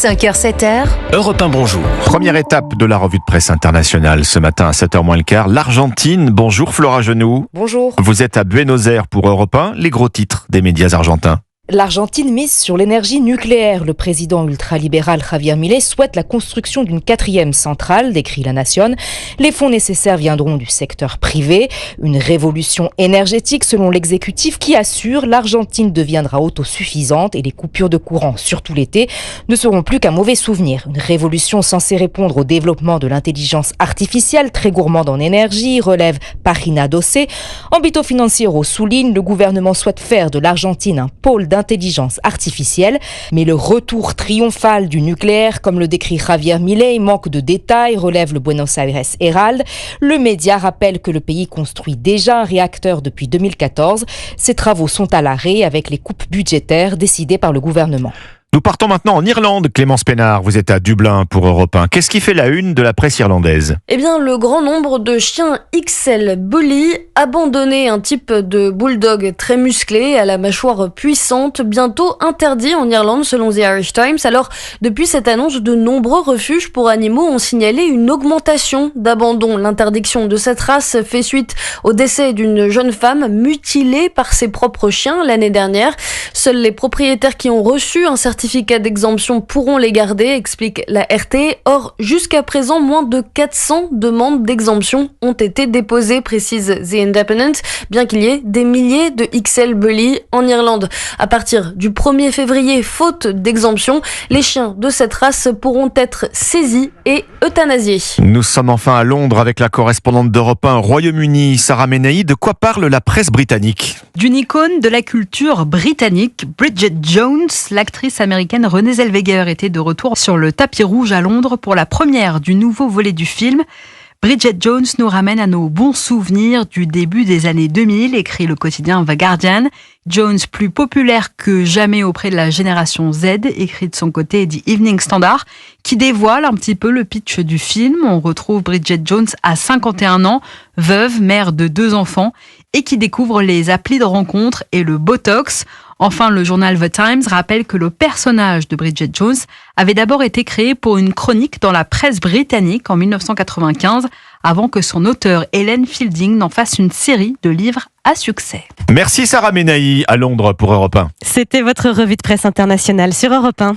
5h, 7h. Europe 1, bonjour. Première étape de la revue de presse internationale ce matin à 7h moins le quart. L'Argentine. Bonjour Flora Genoux. Bonjour. Vous êtes à Buenos Aires pour Europe 1. Les gros titres des médias argentins. L'Argentine mise sur l'énergie nucléaire. Le président ultralibéral Javier Milei souhaite la construction d'une 4e centrale, décrit La Nación. Les fonds nécessaires viendront du secteur privé. Une révolution énergétique selon l'exécutif qui assure l'Argentine deviendra autosuffisante et les coupures de courant, surtout l'été, ne seront plus qu'un mauvais souvenir. Une révolution censée répondre au développement de l'intelligence artificielle, très gourmande en énergie, relève Página 12. Ambito Financiero souligne, le gouvernement souhaite faire de l'Argentine un pôle d'intelligence artificielle, mais le retour triomphal du nucléaire, comme le décrit Javier Milei, manque de détails, relève le Buenos Aires Herald. Le média rappelle que le pays construit déjà un réacteur depuis 2014. Ces travaux sont à l'arrêt avec les coupes budgétaires décidées par le gouvernement. Nous partons maintenant en Irlande. Clémence Pénard, vous êtes à Dublin pour Europe 1. Qu'est-ce qui fait la une de la presse irlandaise ? Eh bien, le grand nombre de chiens XL Bully, abandonnés, un type de bulldog très musclé, à la mâchoire puissante, bientôt interdit en Irlande selon The Irish Times. Alors, depuis cette annonce, de nombreux refuges pour animaux ont signalé une augmentation d'abandon. L'interdiction de cette race fait suite au décès d'une jeune femme mutilée par ses propres chiens l'année dernière. Seuls les propriétaires qui ont reçu un certificat d'exemption pourront les garder, explique la RT. Or, jusqu'à présent, moins de 400 demandes d'exemption ont été déposées, précise The Independent, bien qu'il y ait des milliers de XL Bully en Irlande. À partir du 1er février, faute d'exemption, les chiens de cette race pourront être saisis et euthanasiés. Nous sommes enfin à Londres avec la correspondante d'Europe 1 Royaume-Uni, Sarah Menahi. De quoi parle la presse britannique ? D'une icône de la culture britannique, Bridget Jones, l'actrice américaine Renée Zellweger était de retour sur le tapis rouge à Londres pour la première du nouveau volet du film. Bridget Jones nous ramène à nos bons souvenirs du début des années 2000, écrit le quotidien The Guardian. Jones, plus populaire que jamais auprès de la génération Z, écrit de son côté The Evening Standard, qui dévoile un petit peu le pitch du film. On retrouve Bridget Jones à 51 ans, veuve, mère de 2 enfants, et qui découvre les applis de rencontre et le Botox. Enfin, le journal The Times rappelle que le personnage de Bridget Jones avait d'abord été créé pour une chronique dans la presse britannique en 1995, avant que son auteur Helen Fielding n'en fasse une série de livres à succès. Merci Sarah Menahi à Londres pour Europe 1. C'était votre revue de presse internationale sur Europe 1.